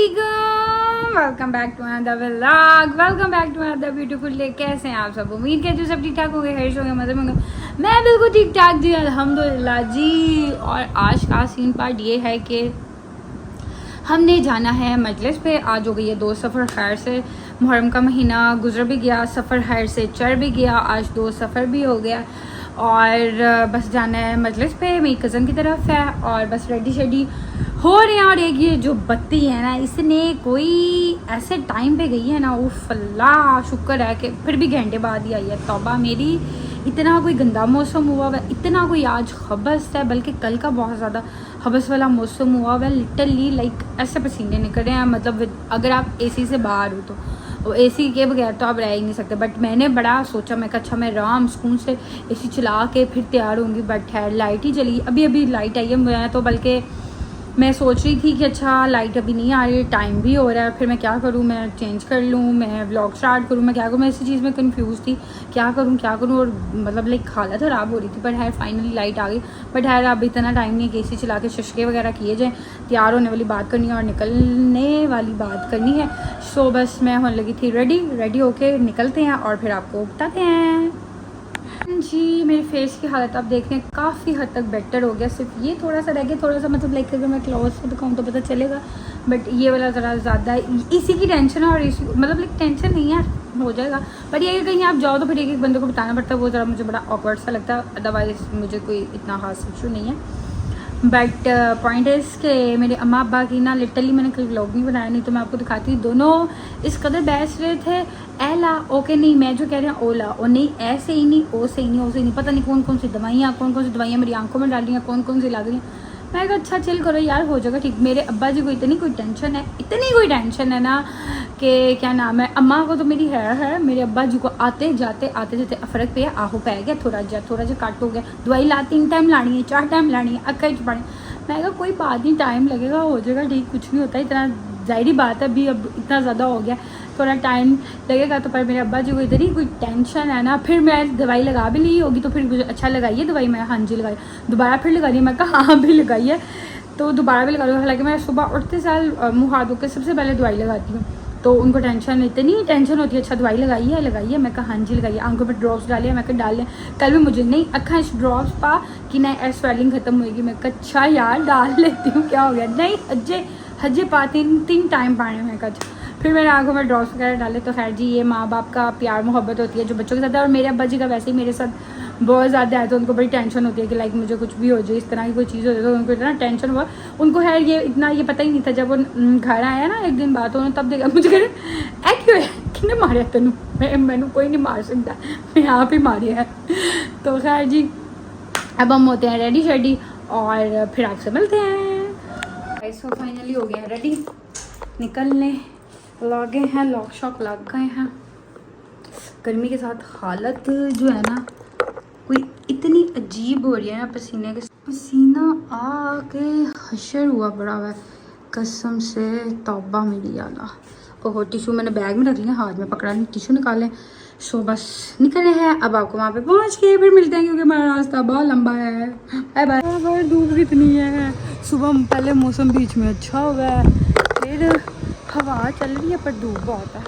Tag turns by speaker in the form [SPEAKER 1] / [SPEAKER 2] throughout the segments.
[SPEAKER 1] अस्सलामुअलैकुम, welcome back to another vlog, welcome back to another beautiful day. कैसे हैं आप सब? उम्मीद करती हूँ सब ठीक ठाक होंगे, खैर होंगे, मज़े में होंगे। मैं बिल्कुल ठीक ठाक जी, अल्हम्दुलिल्लाह जी। और आज का सीन पार्ट ये है कि हमने जाना है मजलिस पे। आज हो गई है 2 सफ़र खैर से। मुहर्रम का महीना गुजर भी गया, सफ़र खैर से चढ़ भी गया, आज 2 सफ़र भी हो गया और बस जाना है मजलिस पे, मेरी कज़न की तरफ है। और बस रेडी शेडी हो रहे हैं। और एक ये जो बत्ती है ना, इसने कोई ऐसे टाइम पे गई है ना, उफ अल्लाह शुक्र है कि फिर भी घंटे बाद ही आई है। तौबा मेरी, इतना कोई गंदा मौसम हुआ हुआ है, इतना कोई आज हबस है, बल्कि कल का बहुत ज़्यादा हबस वाला मौसम हुआ हुआ है। लिटरली लाइक ऐसे पसीने निकल रहे हैं, मतलब अगर आप एसी से बाहर हो तो एसी के बगैर तो आप रह ही नहीं सकते। बट मैंने बड़ा सोचा, मैं कहा अच्छा मैं आराम सुकून से एसी चला के फिर तैयार होंगी, बट है लाइट ही चली। अभी लाइट आई है, मैं तो बल्कि मैं सोच रही थी कि अच्छा लाइट अभी नहीं आ रही, टाइम भी हो रहा है, फिर मैं क्या करूँ, मैं चेंज कर लूँ, मैं व्लॉग स्टार्ट करूँ, मैं क्या करूँ, मैं इसी चीज़ में कंफ्यूज थी क्या करूँ। और मतलब लाइक हालत ख़राब हो रही थी। बट है फाइनली लाइट आ गई। बट है अब इतना टाइम नहीं कि एसी चला के शशके वगैरह किए जाएँ, तैयार होने वाली बात करनी है और निकलने वाली बात करनी है। सो बस मैं होने लगी थी रेडी होके निकलते हैं और फिर आपको बताते हैं। जी मेरे फेस की हालत आप देख रहे हैं, काफ़ी हद तक बेटर हो गया। सिर्फ ये थोड़ा सा रह गया, थोड़ा सा मतलब लाइक अगर मैं क्लोज से दिखाऊँ तो पता चलेगा, बट ये वाला ज़रा ज़्यादा इसी की टेंशन है। और इसी मतलब लाइक टेंशन नहीं है, हो जाएगा। बट ये कहीं आप जाओ तो फिर एक बंदे को बताना पड़ता है, वो ज़रा मुझे बड़ा ऑकवर्ड सा लगता है। अदरवाइज़ मुझे कोई इतना खास इशू नहीं है। बट पॉइंट इज़ के मेरे अम्मा अब्बा की ना, लिटरली मैंने कल व्लॉग नहीं बनाया, नहीं तो मैं आपको दिखाती। दोनों इस कदर बहस रहे थे, एला ओके नहीं, मैं जो कह रहे हैं ओला और नहीं, ऐसे ही नहीं, ओ से ही नहीं, ओ से ही नहीं, पता नहीं कौन कौन सी दवाइयाँ मेरी आंखों में डाल रही हैं, कौन कौन सी लग रही हैं। मैं कहा अच्छा चिल करो यार, हो जाएगा ठीक। मेरे अब्बा जी को इतनी कोई टेंशन है ना कि क्या नाम है, अम्मा को तो मेरी है, मेरे अब्बा जी को आते जाते फ़र्क पे आहो पै गया, थोड़ा जा कट हो गया। दवाई 3 टाइम लानी है, 4 टाइम लानी है, अक्का च पानी। मैं कहा कोई बात नहीं, टाइम लगेगा, हो जाएगा ठीक, कुछ नहीं होता इतना, ज़ाहिरी बात है अभी अब इतना ज़्यादा हो गया, थोड़ा टाइम लगेगा। तो पर मेरे अब्बा जी को इतनी कोई टेंशन है ना। फिर मैं दवाई लगा भी ली होगी तो फिर मुझे अच्छा लगाइए दवाई, मैं हाँ जी लगाई, दोबारा फिर लगा रही, मैं कहा हाँ भी लगाइए, तो दोबारा भी लगा लूँ। हालांकि मैं सुबह उठते साल मुँह हाथ धो के सबसे पहले दवाई लगाती हूँ, तो उनको इतनी टेंशन होती है, अच्छा दवाई लगाइए, मैं कहा हाँ जी लगाइए। आंखों में ड्रॉप्स डालिए, मैं कहा डाल लें। कल भी मुझे नहीं अखा ड्रॉप्स पा कि नहीं स्वेलिंग खत्म होएगी, मैं कहा अच्छा यार डाल लेती हूँ, क्या हो गया, नहीं हजे पा 3 टाइम पाने में कहा। फिर मेरे आंखों में ड्रॉप्स वगैरह डाले। तो खैर जी ये माँ बाप का प्यार मोहब्बत होती है जो बच्चों के साथ है। और मेरे अब्बा जी का वैसे ही मेरे साथ बहुत ज़्यादा है, तो उनको बड़ी टेंशन होती है कि लाइक मुझे कुछ भी हो जाए, इस तरह की कोई चीज़ हो जाए तो उनको इतना टेंशन हुआ। उनको है ये इतना ये पता ही नहीं था, जब वो घर आया ना एक दिन बाद, उन्होंने तब देखा, मुझे कह रहे क्यों है किन्ने मारे तेन, मैनू कोई नहीं मार सकता, मैं आप ही मारे है। तो खैर जी अब हम होते हैं रेडी शेडी और फिर आपसे मिलते हैं। सो फाइनली हो गया रेडी, निकलने लगे हैं, लॉक शॉक लग गए हैं। गर्मी के साथ हालत जो है ना कोई इतनी अजीब हो रही है ना, पसीना आके हशर हुआ पड़ा हुआ है कसम से, तौबा मेरी अल्लाह। ओहो टिशू मैंने बैग में रख लिया, हाथ में पकड़ा नहीं, टिशू निकालें। सो बस निकल रहे हैं, अब आपको वहाँ पे पहुँच के फिर मिलते हैं क्योंकि हमारा रास्ता बहुत लंबा है। Bye bye. धूप कितनी है, सुबह पहले मौसम बीच में अच्छा हुआ है, फिर हवा चल रही है पर धूप बहुत है।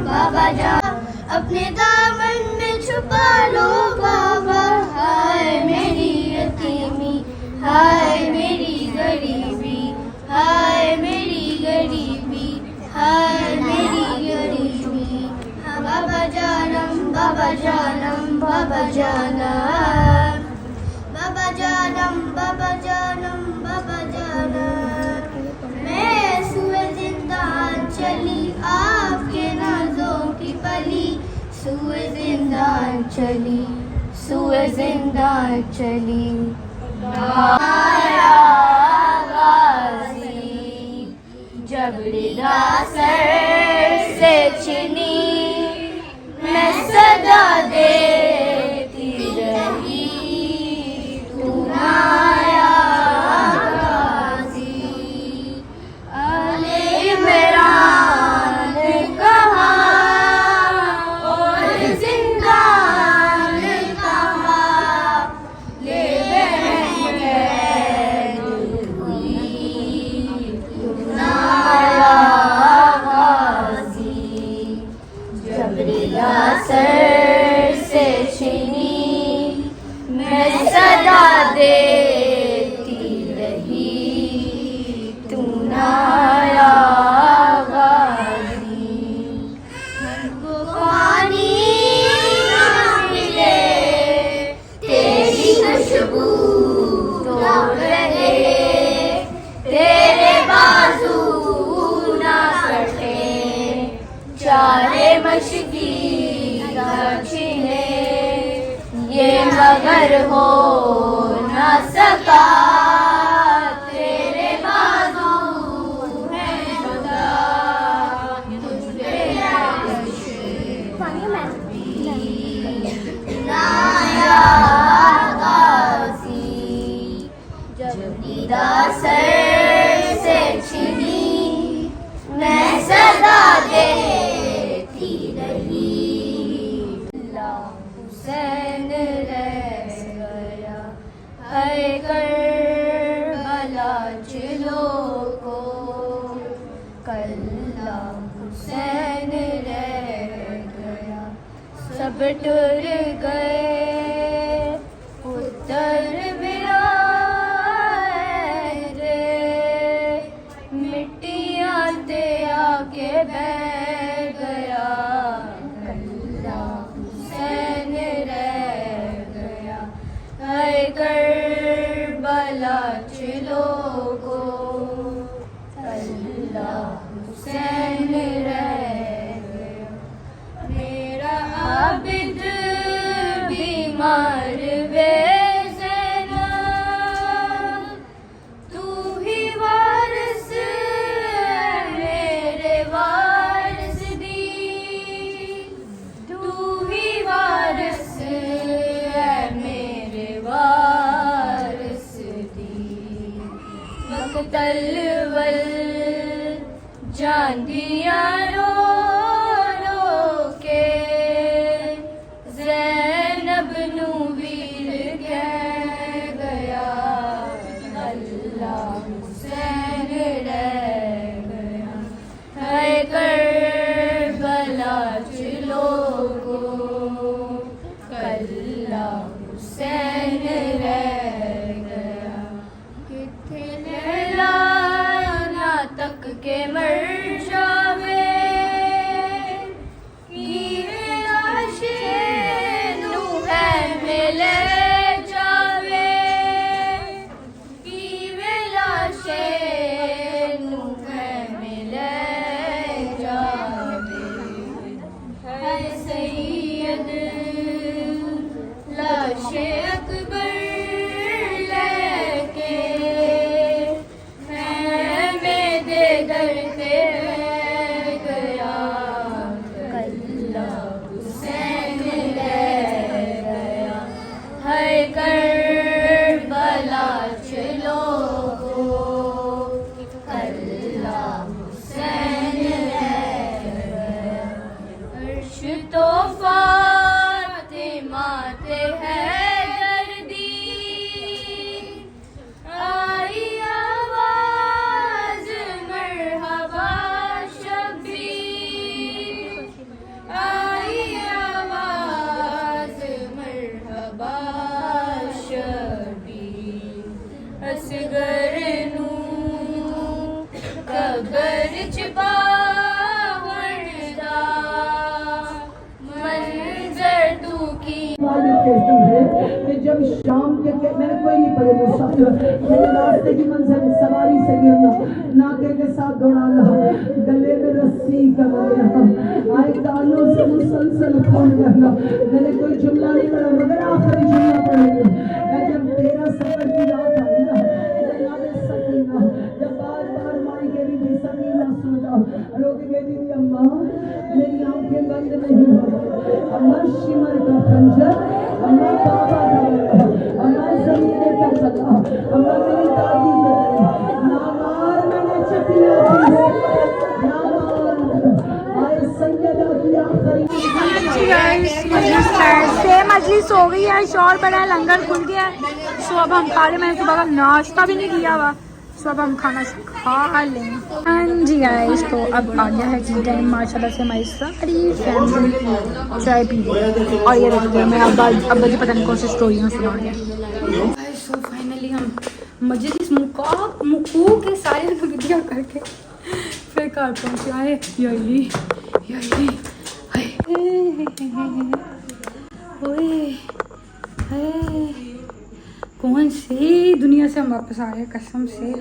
[SPEAKER 2] बाबा जान अपने दामन में छुपा लो बाबा, हाय मेरी यतीमी, हाय मेरी गरीबी, हाय मेरी गरीबी, हाय मेरी गरीबी। बाबा जानम बाबा जानम बाबा जानम, बाबा जानम बाबा जानम बाबा जानम। मैं सुए जिंदान चली आपके नाज़ों की पली, सुए जिंदान चली आया गाज़ी, जब रिदा सर से छिनी मैं सदा देती रही, तू आया गाज़ी। अले इमरान कहा और जिंदा सर से छीनी, मैं सदा देती रही, तू ना आया गाजी। हमको पानी ना मिले, तेरी खुशबू तो रहे, तेरे बाजू ना कटे, चाहे मशकी दक्षिणे, ये मगर हो ना सका, तेरे बाजू है खुदा, तुझ पे नाया गाजी। जब निदा सर से छीनी, मैं सदा देती रही, हुसैन रह गया है करबला जिलो को, कल्ला हुसैन रह गया, सब टूट गए पुत्र रे, मिट्टियाँ ते आके बह गया, कल्ला हुसैन रह गया है करबला जिलो को, कल्ला हुसैन रह गया। मेरा आबिद बीमार वे ज़ैनब, तू ही वारिस मेरे वारिस दी, तू ही वारिस मेरे वारिस दी। मकतल वल जान दिया रो रो के, ज़ैनब नू वीर कह गया, अल्लाह हुसैन रह गया है करबला जिलो को, कल्ला हुसैन रह गया। किथे लैला ना तक के मर जावे,
[SPEAKER 3] जब शाम के मैंने कोई नहीं पढ़े मुसाफिर, मैंने रास्ते की मंजिल सवारी से गिरना, नाके के साथ दौड़ाना, गले में रस्सी का बंधना, आए कानों से मुसलसल खून बहना। मैंने कोई जुमला नहीं पढ़ा मगर आखिरी जुमला पढ़ेंगे। जब तेरा सफर की रात आई ना, सकीना, जब बार बार माई कह रही थी सकीना सो जाओ, रोक कहती थी अम्मा मेरी आंखें बंद नहीं हो, अम्मा शिमर का खंजर, अम्मा बाबा का, अम्मा जमीने का चला, अम्मा मेरी दादी का, ना मार मैंने चपिया की है, ना मार आए सैयदा की आखिरी
[SPEAKER 1] मजलिस हो गई है, शोर पड़ा है, लंगर खुल गया है। सो अब हम खा रहे, मैंने सुबह का नाश्ता भी नहीं किया हुआ। सो सो अब हम खाना खा लें। हाँ जी गाइस, तो अब आ गया है टी टाइम। माशाल्लाह से हमारी सारी फैमिली चाय पी गई और ये देखते हैं मैं अब जी पता नहीं कौन सी स्टोरियाँ सुना रही हैं। सो फाइनली हम मजलिस मुकू के सारे वीडियो करके फिर घर पहुँचे आए। यही कौन सी दुनिया से हम वापस आ रहे हैं कसम से।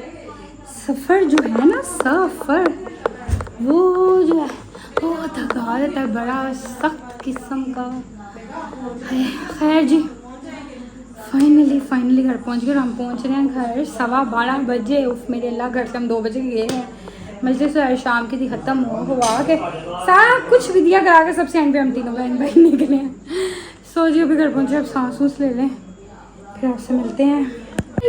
[SPEAKER 1] सफ़र जो है ना, सफ़र वो जो है वो थका देता है, बड़ा सख्त किस्म का। खैर जी, फाइनली घर पहुंच गए। हम पहुंच रहे हैं घर 12:15 बजे। उफ मेरे अल्लाह, घर से हम 2 बजे गए हैं। मजलिस शाम की थी, ख़त्म हुआ के सारा कुछ विदिया करा के सबसे एंड पे हम तीनों बहन भाई निकले हैं। सो जी अभी घर पहुंचे, अब सांस ले लें फिर आपसे मिलते हैं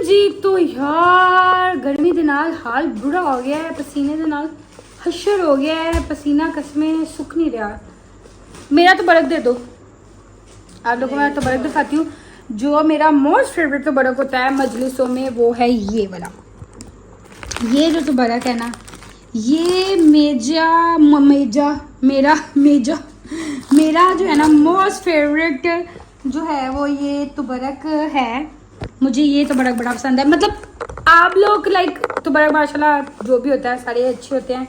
[SPEAKER 1] जी। तो यार गर्मी के नाल हाल बुरा हो गया है, पसीने के नाल हशर हो गया है, पसीना कसमें सुख नहीं रहा। मेरा तो बर्फ़ दे दो आप लोगों को, मैं तो बर्फ़ दिखाती हूँ। जो मेरा मोस्ट फेवरेट तो बर्फ़ होता है मजलिसों में, वो है ये वाला। ये जो तो बर्फ़ है ना, ये मेरा जो है ना मोस्ट फेवरेट जो है वो ये तुबरक है। मुझे ये तुबरक बड़ा पसंद है। मतलब आप लोग लाइक तुबरक माशाल्लाह जो भी होता है सारे अच्छे होते हैं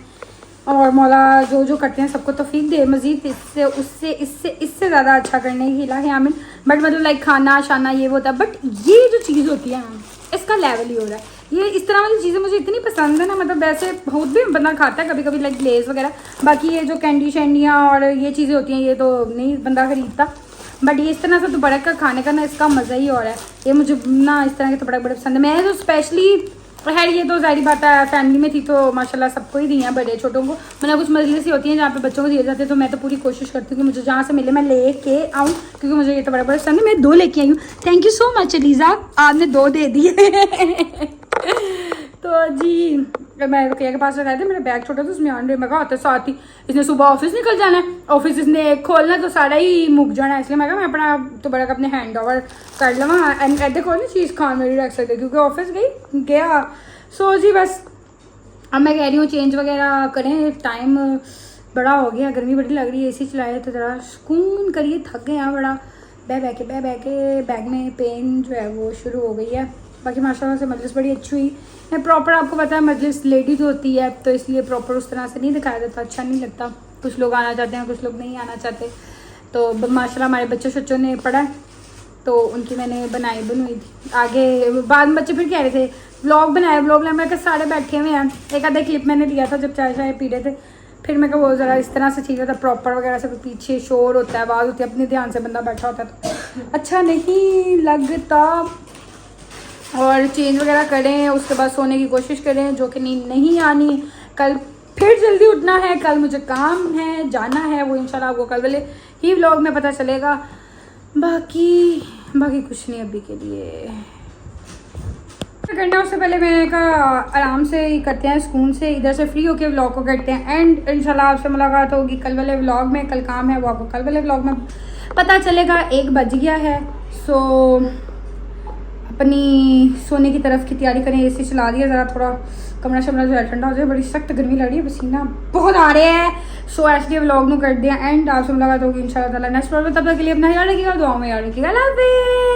[SPEAKER 1] और मौला जो करते हैं सबको तौफीक दे मज़ीद इससे उससे इससे ज़्यादा अच्छा करने की इलाही आमीन। बट मतलब लाइक खाना शाना ये वो होता है, बट ये जो चीज़ होती है इसका लेवल ही हो रहा है। ये इस तरह वाली चीज़ें मुझे इतनी पसंद है ना, मतलब वैसे बहुत भी बंदा खाता है कभी कभी लाइक लेस वगैरह, बाकी ये जो कैंडी शैंडियाँ और ये चीज़ें होती हैं ये तो नहीं बंदा खरीदता। बट ये इस तरह से तुबरक का खाने का ना इसका मज़ा ही और है। ये मुझे ना इस तरह के तुबरक बड़े पसंद है। मैं तो स्पेशली खैर ये तो जाहिर बात है फैमिली में थी तो माशाल्लाह सबको ही दी हैं, बड़े छोटों को। मतलब कुछ मजलिस ही होती हैं जहाँ पे बच्चों को दिए जाते हैं, तो मैं तो पूरी कोशिश करती हूँ कि मुझे जहाँ से मिले मैं लेके आऊँ, क्योंकि मुझे ये तो बड़ा पसंद है। मैं 2 लेके आई हूँ। Thank you so much Aliza, आपने 2 दे दिए। तो जी मैं रुकिया के पास लगाए थे, मेरा बैग छोटा था उसमें आन रही, मैं कहा होता साथ ही इसने सुबह ऑफिस निकल जाना है, ऑफिस इसने खोलना तो सारा ही मुक जाना है, इसलिए मैं कहा मैं अपना तो बड़ा अपने हैंड ओवर कर लवा एंड ऐसे कोई नहीं चीज़ खान मेरी रख सकते क्योंकि ऑफिस गया। सो जी बस अब मैं कह रही हूँ चेंज वगैरह करें, टाइम बड़ा हो गया, गर्मी बड़ी लग रही है, एसी चलाए तो ज़रा सुकून करिए, थक गए हैं बड़ा। बह के बैग में पेन जो है वो शुरू हो गई है। बाकी माशाल्लाह से मजलिस बड़ी अच्छी हुई है। प्रॉपर आपको पता है मजलिस लेडीज होती है तो इसलिए प्रॉपर उस तरह से नहीं दिखाया जाता, अच्छा नहीं लगता। कुछ लोग आना चाहते हैं, कुछ लोग नहीं आना चाहते। तो माशाल्लाह हमारे बच्चों ने पढ़ा तो उनकी मैंने बनवाई थी। आगे बाद में बच्चे फिर कह रहे थे व्लॉग बनाया, मैं क्या सारे बैठे हुए हैं। एक आधा क्लिप मैंने लिया था जब चाय पी रहे थे, फिर मैं क्या वो ज़रा इस तरह से चाहिए था प्रॉपर वगैरह से, पीछे शोर होता है, आवाज़ होती है, अपने ध्यान से बंदा बैठा होता है तो अच्छा नहीं लगता। और चेंज वगैरह करें, उसके बाद सोने की कोशिश करें, जो कि नींद नहीं आनी। कल फिर जल्दी उठना है, कल मुझे काम है, जाना है, वो इंशाल्लाह आपको कल वाले ही व्लॉग में पता चलेगा। बाकी कुछ नहीं अभी के लिए करना। उससे पहले मैंने कहा आराम से ही करते हैं, सुकून से इधर से फ्री होके व्लॉग को करते हैं एंड इंशाल्लाह आपसे मुलाकात होगी कल वाले व्लॉग में। कल काम है वो आपको कल वाले व्लॉग में पता चलेगा। 1 बज गया है, सो अपनी सोने की तरफ की तैयारी करें। एसी चला दिया, ज़रा थोड़ा कमरा शमरा जो है ठंडा हो जाए, बड़ी सख्त गर्मी लग रही है, पसीना बहुत आ रहे हैं। सो ऐसे व्लॉग में कर दिया एंड आपसे मुलाकात होगी इंशाल्लाह ताला नेक्स्ट व्लॉग में। तब तक के लिए अपना ख्याल रखिएगा, दुआओं में याद रखिएगा। Love you.